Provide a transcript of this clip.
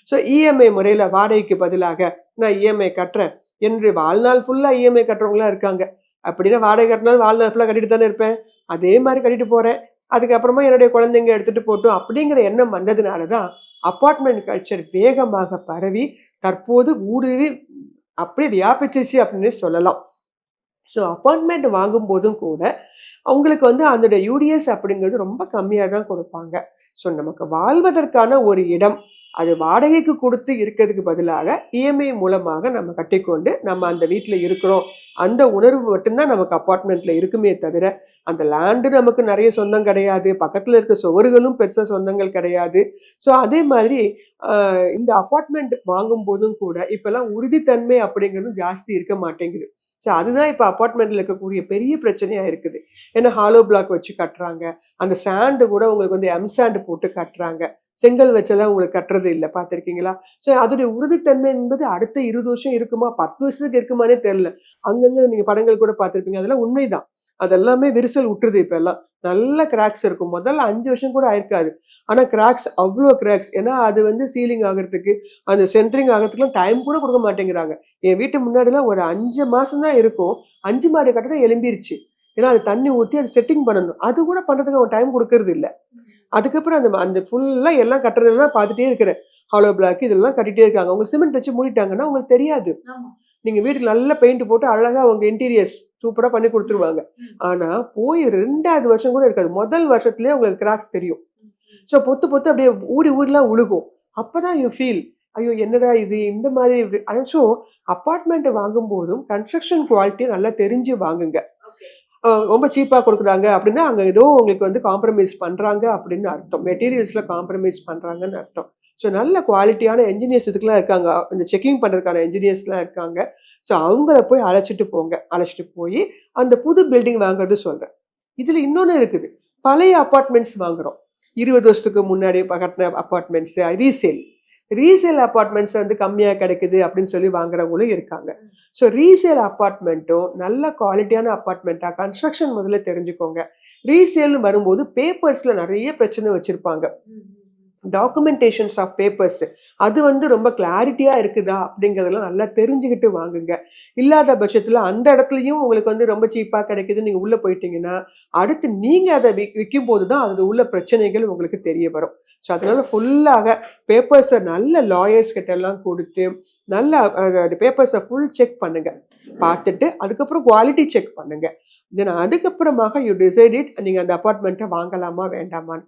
So EMI முறையில வாடகைக்கு பதிலாக நான் இஎம்ஐ கட்டுறேன் என்று வாழ்நாள் ஃபுல்லா இஎம்ஐ கட்டுறவங்களா இருக்காங்க. அப்படின்னா வாடகை கட்டினாலும் வாழ்நாள் ஃபுல்லா கட்டிட்டு தானே இருப்பேன். அதே மாரி கட்டிட்டு போறேன். அதுக்கப்புறமா என்னுடைய குழந்தைங்க எடுத்துட்டு போட்டும் அப்படிங்கிற எண்ணம் வந்ததுனால தான் அபார்ட்மெண்ட் கல்ச்சர் வேகமாக பரவி தற்போது ஊடுருவி அப்படியே வியாபிச்சிருச்சு அப்படின்னு சொல்லலாம். ஸோ அப்பார்ட்மெண்ட் வாங்கும்போதும் கூட, அவங்களுக்கு வந்து அதோட யூடிஎஸ் அப்படிங்கிறது ரொம்ப கம்மியா தான் குடுப்பாங்க. ஸோ நமக்கு வாழ்வதற்கான ஒரு இடம், அது வாடகைக்கு குடுத்து இருக்கிறதுக்கு பதிலாக, இஎம்ஐ மூலமாக நம்ம கட்டிக்கொண்டு, நம்ம அந்த வீட்ல இருக்கிறோம். அந்த உணர்வு மட்டும் தான் நமக்கு அப்பார்ட்மெண்ட்ல இருக்குமே தவிர, அந்த லேண்டு நமக்கு நெறைய சொந்தம் கிடையாது. பக்கத்துல இருக்க சுவர்களும் பெருசா சொந்தங்கள் கிடையாது. ஸோ அதே மாதிரி அ இந்த அப்பார்ட்மெண்ட் வாங்கும்போதும் கூட, இப்பலாம் உறுதித்தன்மை அப்படிங்கிறது ஜாஸ்தி இருக்க மாட்டேங்குது. ஸோ அதுதான் இப்ப அபார்ட்மெண்ட்ல இருக்கக்கூடிய பெரிய பிரச்சனையா இருக்குது. ஏன்னா ஹாலோ பிளாக் வச்சு கட்டுறாங்க. அந்த சாண்ட் கூட உங்களுக்கு வந்து சாண்ட் போட்டு கட்டுறாங்க. செங்கல் வச்செல்லாம் உங்களுக்கு கட்டுறது இல்ல பார்த்திருக்கீங்களா? ஸோ அதோடைய உறுதித்தன்மை என்பது அடுத்த 20 வருஷம் இருக்குமா? 10 வருஷத்துக்கு இருக்குமான்னே தெரியல. அங்கங்க நீங்க படங்கள் கூட பார்த்திருப்பீங்க. அதெல்லாம் உண்மைதான். அதெல்லாமே விரிசல் உட்டுருது இப்பல்லாம். நல்ல கிராக்ஸ் இருக்கும். முதல்ல 5 வருஷம் கூட ஆயிருக்காது. ஆனா கிராக்ஸ் அவ்ளோ கிராக்ஸ். ஏன்னா அது வந்து சீலிங் ஆகுறதுக்கு, அந்த சென்ட்ரிங் ஆகுறதுக்குலாம் டைம் கூட குடுக்க மாட்டேங்கிறாங்க. என் வீட்டு முன்னாடிலாம் ஒரு 5 மாசம் தான் இருக்கும். 5 மாடி கட்டடம் எழும்பிருச்சு. ஏன்னா அது தண்ணி ஊத்தி அத செட்டிங் பண்ணணும். அது கூட பண்றதுக்கு அவன் டைம் குடுக்கறது இல்ல. அதுக்கப்புறம் அந்த அந்த ஃபுல்லா எல்லாம் கட்டுறதெல்லாம் பார்த்துட்டே இருக்கிறேன். ஹாலோ பிளாக் இதெல்லாம் கட்டிட்டே இருக்காங்க. அவங்க சிமெண்ட் வச்சு மூடிட்டாங்கன்னா உங்களுக்கு தெரியாது. நீங்க வீட்டுக்கு நல்லா பெயிண்ட் போட்டு அழகா உங்க இன்டீரியர்ஸ் சூப்பரா பண்ணி குடுத்துருவாங்க. ஆனா போய் 2வது வருஷம் கூட இருக்காது. முதல் வருஷத்திலேயே உங்களுக்கு கிராக்ஸ் தெரியும். ஸோ பொத்து பொத்து அப்படியே ஊர்லாம் உழுகும். அப்பதான் யூ ஃபீல் ஐயோ! என்னடா இது இந்த மாதிரி அதாச்சும் அபார்ட்மெண்ட் வாங்கும்போதும் கன்ஸ்ட்ரக்ஷன் குவாலிட்டிய நல்லா தெரிஞ்சு வாங்குங்க. ரொம்ப சீப்பா குடுக்குறாங்க அப்படின்னா, அங்க ஏதோ உங்களுக்கு வந்து காம்ப்ரமைஸ் பண்றாங்க அப்படின்னு அர்த்தம். மெட்டீரியல்ஸ்ல காம்ப்ரமைஸ் பண்றாங்கன்னு அர்த்தம். ஸோ நல்ல குவாலிட்டியான என்ஜினியர்ஸ் இதுக்கெல்லாம் இருக்காங்க. இந்த செக்கிங் பண்றதுக்கான என்ஜினியர்ஸ்லாம் இருக்காங்க. ஸோ அவங்கள போய் அழைச்சிட்டு போங்க. அழைச்சிட்டு போயி அந்த புது பில்டிங் வாங்குறது சொல்றேன். இதுல இன்னொன்னு இருக்குது. பழைய அபார்ட்மெண்ட்ஸ் வாங்குறோம். 20 வருஷத்துக்கு முன்னாடி கட்டுன அபார்ட்மெண்ட்ஸ் ரீசேல். ரீசேல் அபார்ட்மெண்ட்ஸ் வந்து கம்மியா கிடைக்குது அப்படின்னு சொல்லி வாங்குறவங்களும் இருக்காங்க. ஸோ ரீசேல் அபார்ட்மெண்ட்டும் நல்ல குவாலிட்டியான அபார்ட்மெண்ட்டா கன்ஸ்ட்ரக்ஷன் முதல்ல தெரிஞ்சுக்கோங்க. ரீசேல்னு வரும்போது பேப்பர்ஸ்ல நெறைய பிரச்சனை வச்சிருப்பாங்க. டாக்குமெண்டேஷன்ஸ் ஆஃப் பேப்பர்ஸ் அது வந்து ரொம்ப கிளாரிட்டியா இருக்குதா அப்படிங்கிறதெல்லாம் நல்லா தெரிஞ்சுக்கிட்டு வாங்குங்க. இல்லாத பட்சத்துல அந்த இடத்துலயும் உங்களுக்கு வந்து ரொம்ப சீப்பா கிடைக்குது. நீங்க உள்ள போயிட்டீங்கன்னா, அடுத்து நீங்க அத விக்கும்போது தான் அது உள்ள பிரச்சனைகள் உங்களுக்கு தெரிய வரும். ஸோ அதனால ஃபுல்லாக பேப்பர்ஸ நல்ல லாயர்ஸ் கிட்ட எல்லாம் குடுத்து, நல்லா பேப்பர்ஸ ஃபுல் செக் பண்ணுங்க. பார்த்துட்டு அதுக்கப்புறம் குவாலிட்டி செக் பண்ணுங்க. தென் அதுக்கப்புறமாக யூ டிசைட் இட் நீங்க அந்த அபார்ட்மெண்ட்ட வாங்கலாமா? வேண்டாமான்னு.